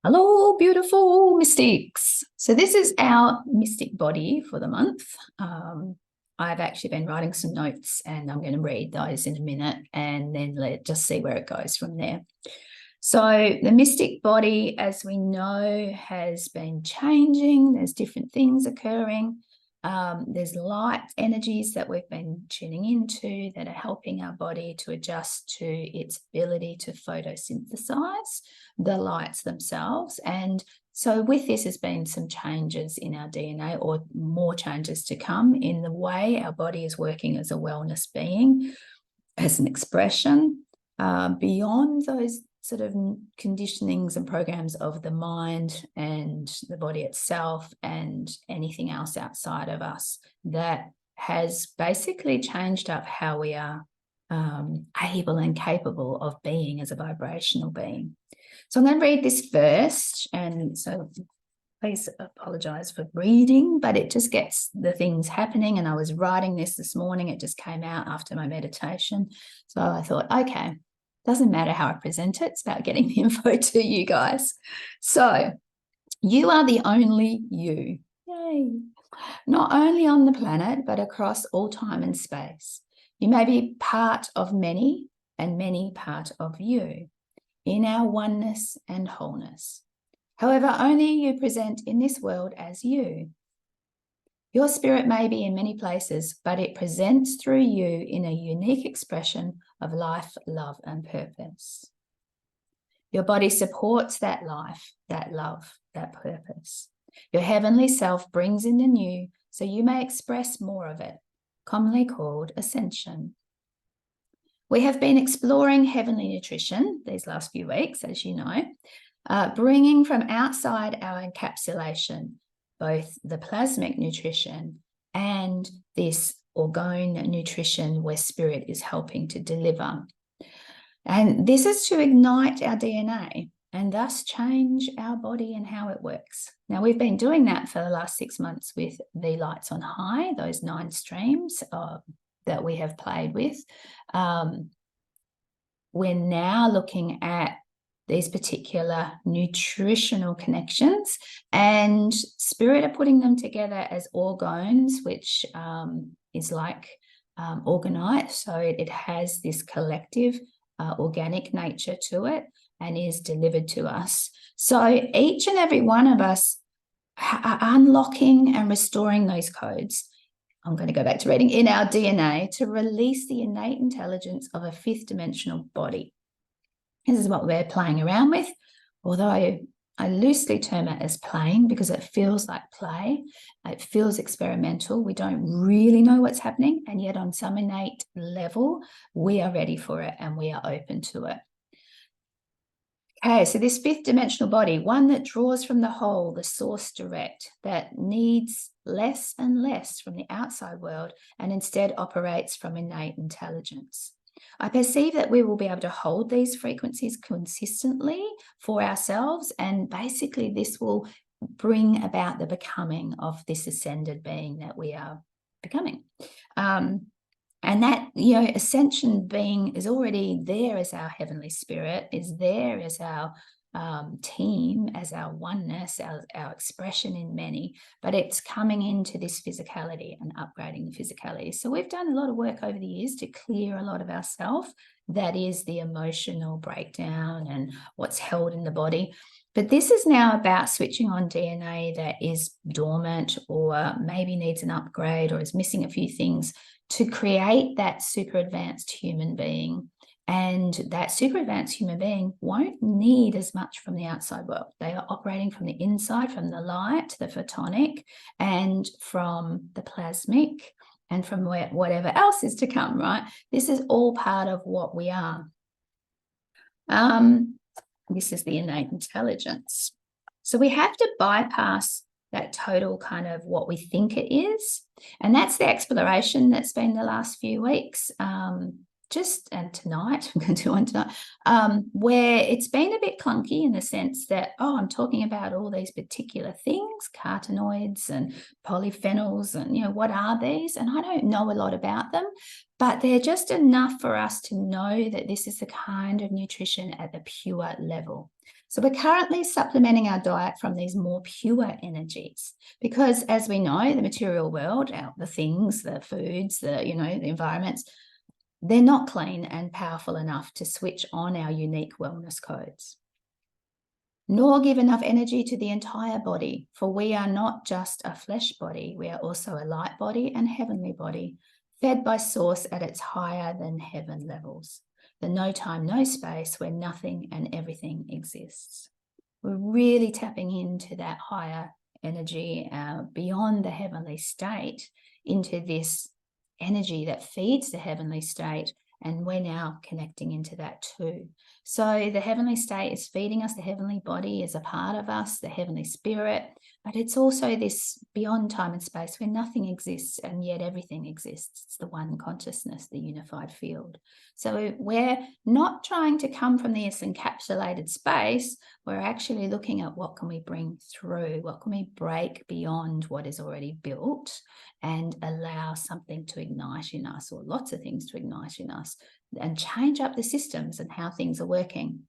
Hello, beautiful mystics. So this is our mystic body for the month. I've actually been writing some notes and I'm going to read those in a minute and then just see where it goes from there. So the mystic body, as we know, has been changing. There's different things occurring. There's light energies that we've been tuning into that are helping our body to adjust to its ability to photosynthesize the lights themselves. And so with this has been some changes in our DNA, or more changes to come in the way our body is working as a wellness being, as an expression, beyond those sort of conditionings and programs of the mind and the body itself and anything else outside of us that has basically changed up how we are able and capable of being as a vibrational being. So I'm going to read this first, and so please apologize for reading, but it just gets the things happening. And I was writing this morning. It just came out after my meditation. So I thought, okay, doesn't matter how I present it. It's about getting the info to you guys. So you are the only you. Yay. Not only on the planet, but across all time and space. You may be part of many and many part of you in our oneness and wholeness. However, only you present in this world as you. Your spirit may be in many places, but it presents through you in a unique expression of life, love, and purpose. Your body supports that life, that love, that purpose. Your heavenly self brings in the new, so you may express more of it, commonly called ascension. We have been exploring heavenly nutrition these last few weeks, as you know, bringing from outside our encapsulation both the plasmic nutrition and this orgone nutrition where spirit is helping to deliver. And this is to ignite our DNA and thus change our body and how it works. Now, we've been doing that for the last 6 months with the Lights on High, those 9 streams that we have played with. We're now looking at these particular nutritional connections, and spirit are putting them together as orgones, which is like organite. So it has this collective organic nature to it and is delivered to us. So each and every one of us are unlocking and restoring those codes. I'm going to go back to reading in our DNA to release the innate intelligence of a 5th dimensional body. This is what we're playing around with, although I loosely term it as playing because it feels like play. It feels experimental. We don't really know what's happening, and yet on some innate level, we are ready for it and we are open to it. Okay, so this 5th dimensional body, one that draws from the whole, the source direct, that needs less and less from the outside world and instead operates from innate intelligence. I perceive that we will be able to hold these frequencies consistently for ourselves, and basically this will bring about the becoming of this ascended being that we are becoming. And that, ascension being is already there as our heavenly spirit, is there as our team, as our oneness, our expression in many, but it's coming into this physicality and upgrading the physicality. So we've done a lot of work over the years to clear a lot of ourself. That is the emotional breakdown and what's held in the body. But this is now about switching on DNA that is dormant or maybe needs an upgrade or is missing a few things to create that super advanced human being. And that super advanced human being won't need as much from the outside world. They are operating from the inside, from the light, the photonic, and from the plasmic, and from whatever else is to come, right? This is all part of what we are. This is the innate intelligence. So we have to bypass that total kind of what we think it is. And that's the exploration that's been the last few weeks. and tonight, I'm going to do one tonight, where it's been a bit clunky in the sense that, I'm talking about all these particular things, carotenoids and polyphenols, and, what are these? And I don't know a lot about them, but they're just enough for us to know that this is the kind of nutrition at the pure level. So we're currently supplementing our diet from these more pure energies because, as we know, the material world, the things, the foods, the environments, they're not clean and powerful enough to switch on our unique wellness codes, nor give enough energy to the entire body, for we are not just a flesh body, we are also a light body and heavenly body, fed by source at its higher than heaven levels, the no time, no space where nothing and everything exists. We're really tapping into that higher energy beyond the heavenly state, into this energy that feeds the heavenly state, and we're now connecting into that too. So the heavenly state is feeding us, the heavenly body is a part of us, the heavenly spirit, but it's also this beyond time and space where nothing exists and yet everything exists. It's the one consciousness, the unified field. So we're not trying to come from this encapsulated space. We're actually looking at what can we bring through, what can we break beyond what is already built and allow something to ignite in us, or lots of things to ignite in us, and change up the systems and how things are working.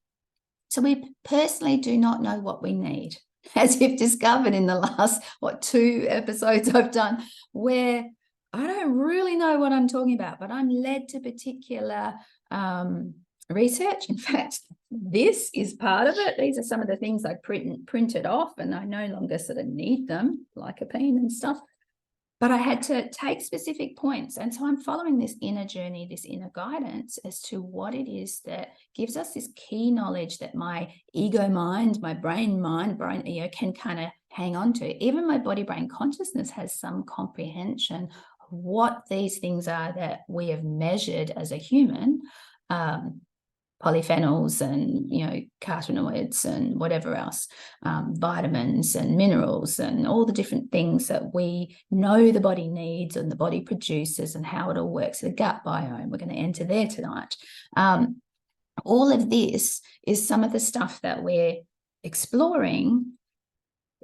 So we personally do not know what we need, as you've discovered in the last, 2 episodes I've done, where I don't really know what I'm talking about, but I'm led to particular research. In fact, this is part of it. These are some of the things I printed off, and I no longer sort of need them, lycopene and stuff. But I had to take specific points. And so I'm following this inner journey, this inner guidance as to what it is that gives us this key knowledge that my ego mind, my brain can kind of hang on to. Even my body brain consciousness has some comprehension of what these things are that we have measured as a human, polyphenols and carotenoids and whatever else, vitamins and minerals and all the different things that we know the body needs and the body produces and how it all works. The gut biome, we're going to enter there tonight. All of this is some of the stuff that we're exploring,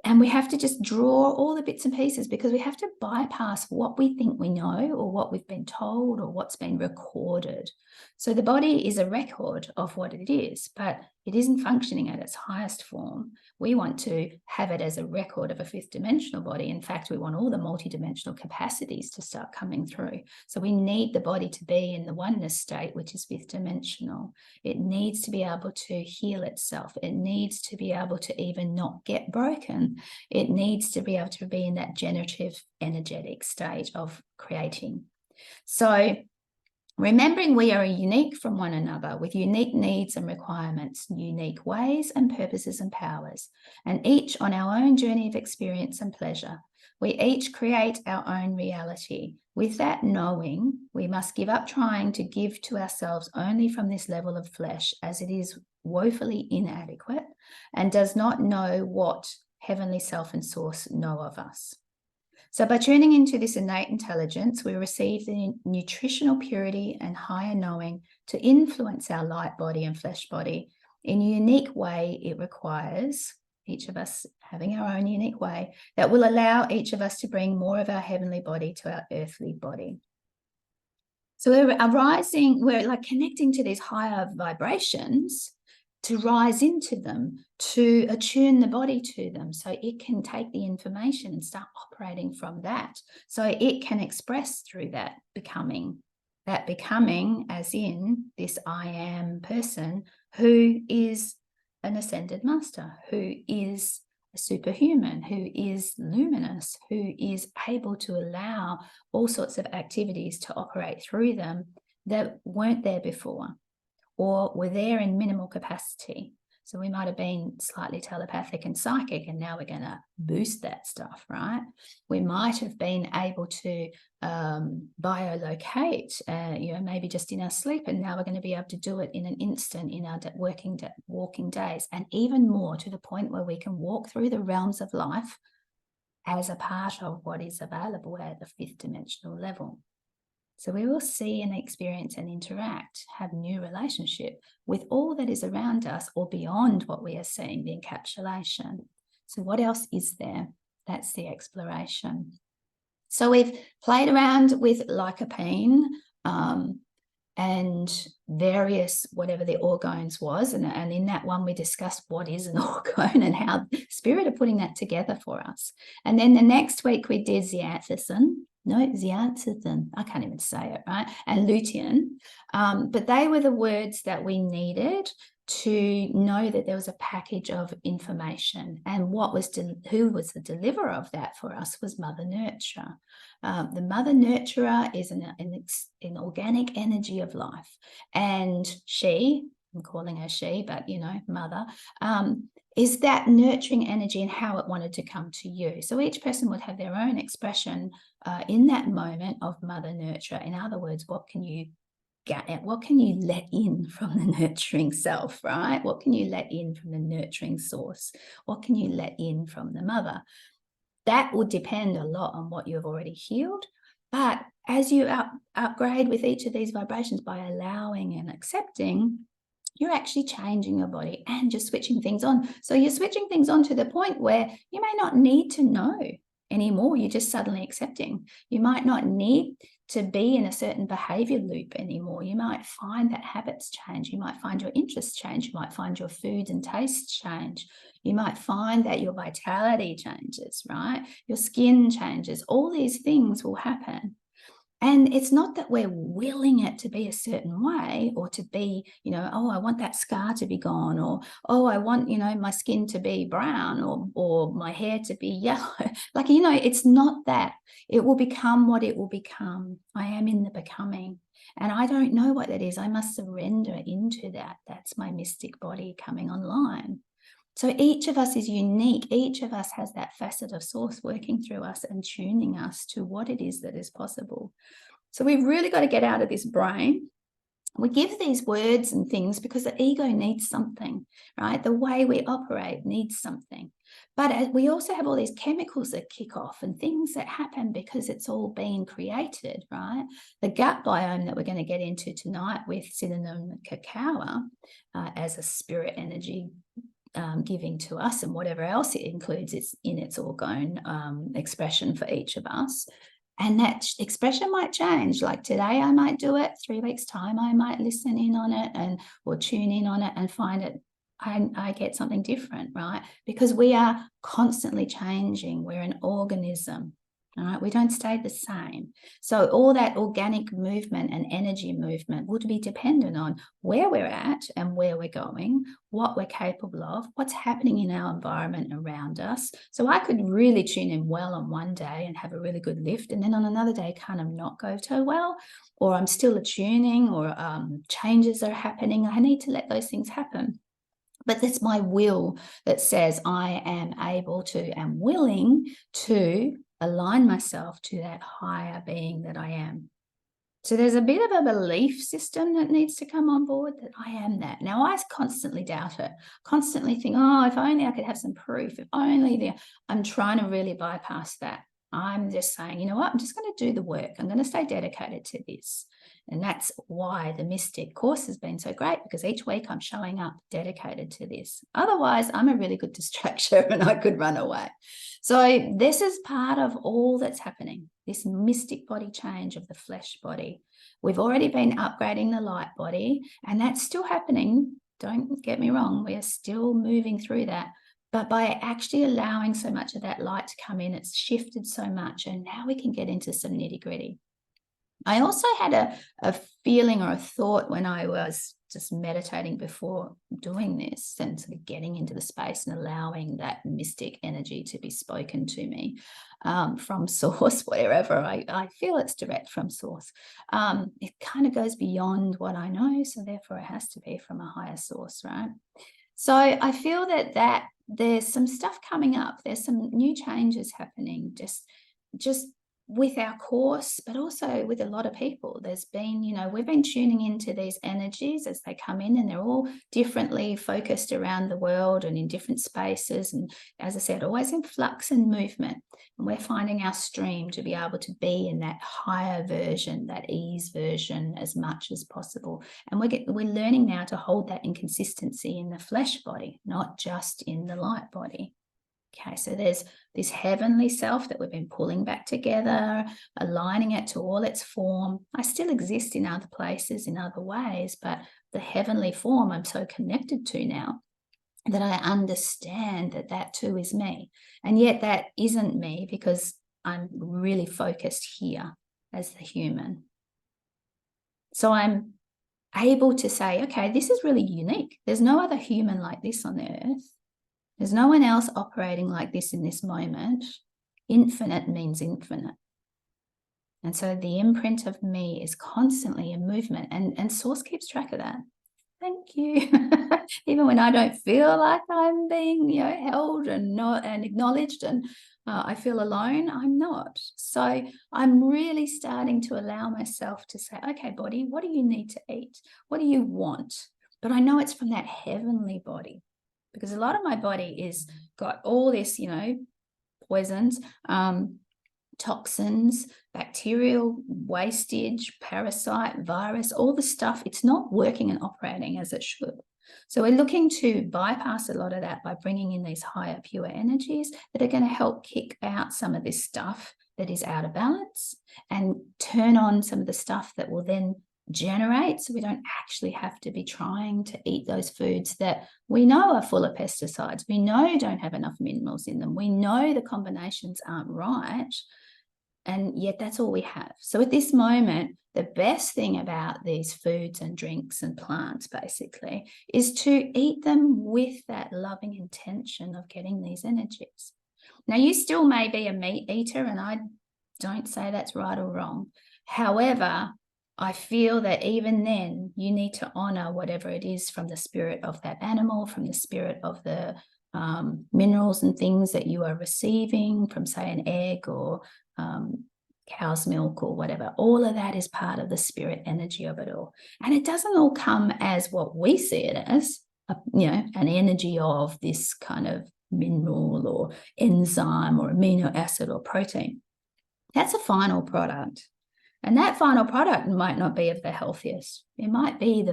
and we have to just draw all the bits and pieces because we have to bypass what we think we know or what we've been told or what's been recorded. So the body is a record of what it is, but it isn't functioning at its highest form. We want to have it as a record of a fifth dimensional body. In fact, we want all the multidimensional capacities to start coming through. So we need the body to be in the oneness state, which is fifth dimensional. It needs to be able to heal itself. It needs to be able to even not get broken. It needs to be able to be in that generative, energetic state of creating. So remembering we are unique from one another with unique needs and requirements, unique ways and purposes and powers, and each on our own journey of experience and pleasure. We each create our own reality. With that knowing, we must give up trying to give to ourselves only from this level of flesh, as it is woefully inadequate and does not know what heavenly self and source know of us. So by tuning into this innate intelligence, we receive the nutritional purity and higher knowing to influence our light body and flesh body in a unique way it requires, each of us having our own unique way, that will allow each of us to bring more of our heavenly body to our earthly body. So we're like connecting to these higher vibrations to rise into them, to attune the body to them so it can take the information and start operating from that. So it can express through that becoming as in this I am person who is an ascended master, who is a superhuman, who is luminous, who is able to allow all sorts of activities to operate through them that weren't there before, or were there in minimal capacity. So we might have been slightly telepathic and psychic, and now we're going to boost that stuff, right? We might have been able to biolocate, maybe just in our sleep, and now we're going to be able to do it in an instant in our walking days, and even more to the point where we can walk through the realms of life as a part of what is available at the fifth dimensional level. So we will see and experience and interact, have new relationship with all that is around us or beyond what we are seeing, the encapsulation. So what else is there? That's the exploration. So we've played around with lycopene and various, whatever the orgones was. And in that one, we discussed what is an orgone and how spirit are putting that together for us. And then the next week we did zeaxanthin. No, zeaxanthin. I can't even say it, right? And lutein. But they were the words that we needed to know that there was a package of information, and who was the deliverer of that for us was Mother Nurture. The Mother Nurturer is an organic energy of life, and I'm calling her she, but Mother, is that nurturing energy and how it wanted to come to you. So each person would have their own expression in that moment of Mother Nurture. In other words, what can you let in from the nurturing self, right? What can you let in from the nurturing source? What can you let in from the mother? That will depend a lot on what you've already healed. But as you upgrade with each of these vibrations by allowing and accepting, you're actually changing your body and just switching things on. So you're switching things on to the point where you may not need to know anymore. You're just suddenly accepting. You might not need to be in a certain behavior loop anymore. You might find that habits change. You might find your interests change. You might find your foods and tastes change. You might find that your vitality changes, right? Your skin changes. All these things will happen. And it's not that we're willing it to be a certain way, or to be, oh, I want that scar to be gone, or, oh, I want, my skin to be brown, or my hair to be yellow. It's not that. It will become what it will become. I am in the becoming. And I don't know what that is. I must surrender into that. That's my mystic body coming online. So each of us is unique. Each of us has that facet of source working through us and tuning us to what it is that is possible. So we've really got to get out of this brain. We give these words and things because the ego needs something, right? The way we operate needs something. But we also have all these chemicals that kick off and things that happen because it's all being created, right? The gut biome that we're going to get into tonight with cinnamon cacao as a spirit energy giving to us, and whatever else it includes, it's in its orgone expression for each of us. And that expression might change. Like today I might do it, 3 weeks time I might listen in on it or tune in on it and find it, I get something different, right? Because we are constantly changing. We're an organism. All right, we don't stay the same. So all that organic movement and energy movement would be dependent on where we're at and where we're going, what we're capable of, what's happening in our environment around us. So I could really tune in well on one day and have a really good lift, and then on another day kind of not go so well, or I'm still attuning, or changes are happening. I need to let those things happen. But that's my will that says I am able to and willing to align myself to that higher being that I am. So there's a bit of a belief system that needs to come on board, that I am that. Now, I constantly doubt it, constantly think, oh, if only I could have some proof, if only I'm trying to really bypass that. I'm just saying, you know what, I'm just going to do the work. I'm going to stay dedicated to this. And that's why the Mystic course has been so great, because each week I'm showing up dedicated to this. Otherwise, I'm a really good distraction and I could run away. So this is part of all that's happening, this mystic body change of the flesh body. We've already been upgrading the light body, and that's still happening. Don't get me wrong, we are still moving through that. But by actually allowing so much of that light to come in, it's shifted so much, and now we can get into some nitty-gritty. I also had a feeling or a thought when I was just meditating before doing this and sort of getting into the space and allowing that mystic energy to be spoken to me from source, wherever I feel it's direct from source. It kind of goes beyond what I know, so therefore it has to be from a higher source, right? So I feel that there's some stuff coming up. There's some new changes happening, just with our course, but also with a lot of people, there's been, we've been tuning into these energies as they come in, and they're all differently focused around the world and in different spaces. And as I said, always in flux and movement. And we're finding our stream to be able to be in that higher version, that ease version, as much as possible. And we're learning now to hold that in consistency in the flesh body, not just in the light body. Okay, so there's this heavenly self that we've been pulling back together, aligning it to all its form. I still exist in other places, in other ways, but the heavenly form I'm so connected to now that I understand that that too is me. And yet that isn't me, because I'm really focused here as the human. So I'm able to say, okay, this is really unique. There's no other human like this on the earth. There's no one else operating like this in this moment. Infinite means infinite. And so the imprint of me is constantly in movement, and Source keeps track of that. Thank you. Even when I don't feel like I'm being held and acknowledged, and I feel alone, I'm not. So I'm really starting to allow myself to say, okay, body, what do you need to eat? What do you want? But I know it's from that heavenly body. Because a lot of my body is got all this, poisons, toxins, bacterial wastage, parasite, virus, all the stuff. It's not working and operating as it should. So we're looking to bypass a lot of that by bringing in these higher pure energies that are going to help kick out some of this stuff that is out of balance and turn on some of the stuff that will then generate, so we don't actually have to be trying to eat those foods that we know are full of pesticides, we know don't have enough minerals in them, we know the combinations aren't right, and yet that's all we have. So at this moment, the best thing about these foods and drinks and plants basically is to eat them with that loving intention of getting these energies. Now, you still may be a meat eater, and I don't say that's right or wrong. However, I feel that even then you need to honor whatever it is from the spirit of that animal, from the spirit of the minerals and things that you are receiving from, say, an egg or cow's milk or whatever. All of that is part of the spirit energy of it all. And it doesn't all come as what we see it as, an energy of this kind of mineral or enzyme or amino acid or protein. That's a final product. And that final product might not be of the healthiest. It might be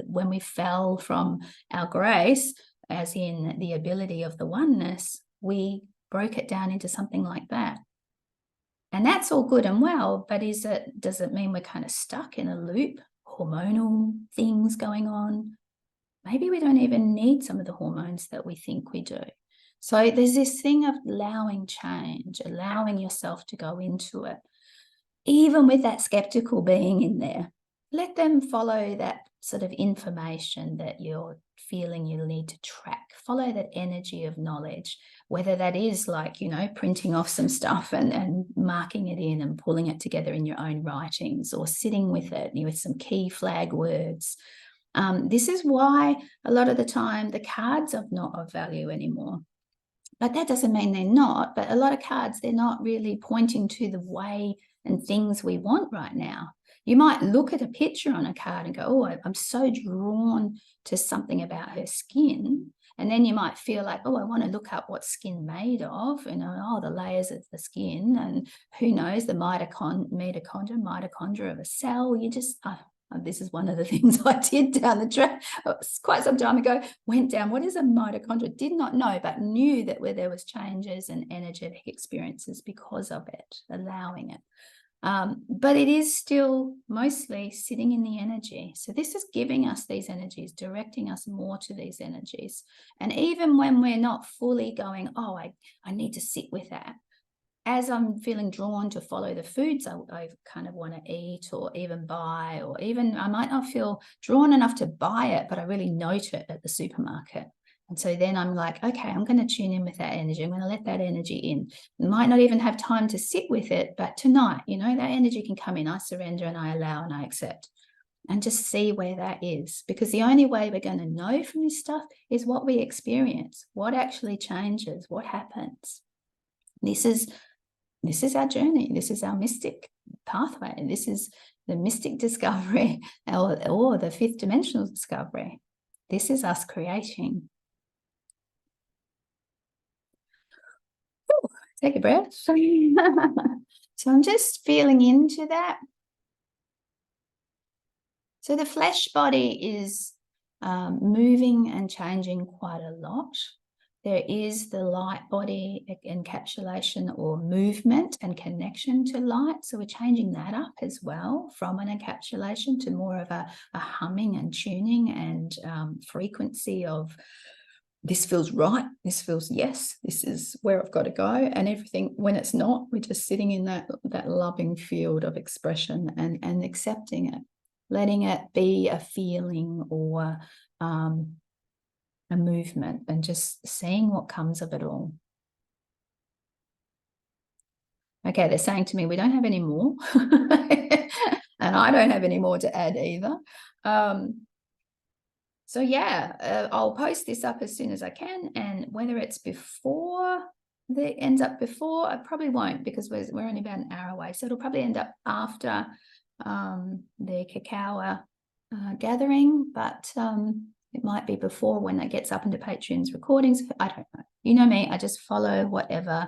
when we fell from our grace, as in the ability of the oneness, we broke it down into something like that. And that's all good and well, but does it mean we're kind of stuck in a loop, hormonal things going on? Maybe we don't even need some of the hormones that we think we do. So there's this thing of allowing change, allowing yourself to go into it. Even with that skeptical being in there, let them follow that sort of information that you're feeling you need to track. Follow that energy of knowledge, whether that is like, printing off some stuff and marking it in and pulling it together in your own writings, or sitting with it with some key flag words. This is why a lot of the time the cards are not of value anymore. But that doesn't mean they're not. But a lot of cards, they're not really pointing to the way and things we want right now. You might look at a picture on a card and go, oh, I'm so drawn to something about her skin. And then you might feel like, oh, I want to look up what skin made of, the layers of the skin, and who knows, the mitochondria of a cell. You just, this is one of the things I did down the track quite some time ago, went down, what is a mitochondria? Did not know, but knew that where there was changes and energetic experiences because of it, allowing it. But it is still mostly sitting in the energy. So this is giving us these energies, directing us more to these energies. And even when we're not fully going, oh, I need to sit with that, as I'm feeling drawn to follow the foods I kind of want to eat or even buy, or even I might not feel drawn enough to buy it, but I really note it at the supermarket. And so then I'm like, okay, I'm going to tune in with that energy. I'm going to let that energy in. Might not even have time to sit with it, but tonight, that energy can come in. I surrender and I allow and I accept, and just see where that is. Because the only way we're going to know from this stuff is what we experience, what actually changes, what happens. This is this is our journey. This is our mystic pathway. This is the mystic discovery, or the fifth dimensional discovery. This is us creating. Ooh, take a breath. So I'm just feeling into that. So the flesh body is moving and changing quite a lot. There is the light body encapsulation or movement and connection to light. So we're changing that up as well, from an encapsulation to more of a humming and tuning and frequency of, this feels right, this feels yes, this is where I've got to go. And everything, when it's not, we're just sitting in that loving field of expression and accepting it, letting it be a feeling or a movement, and just seeing what comes of it all. Okay, they're saying to me, we don't have any more. And I don't have any more to add either. So yeah, I'll post this up as soon as I can, and whether it's before it ends up before, I probably won't, because we're only about an hour away. So it'll probably end up after the cacao gathering, but it might be before, when it gets up into Patreon's recordings. I don't know. You know me, I just follow whatever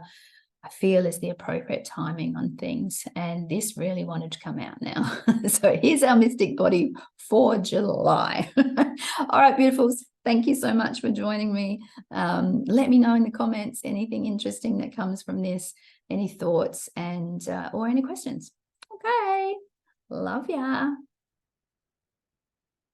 I feel is the appropriate timing on things. And this really wanted to come out now. So here's our mystic body for July. All right, beautifuls. Thank you so much for joining me. Let me know in the comments anything interesting that comes from this, any thoughts, and or any questions. Okay. Love ya.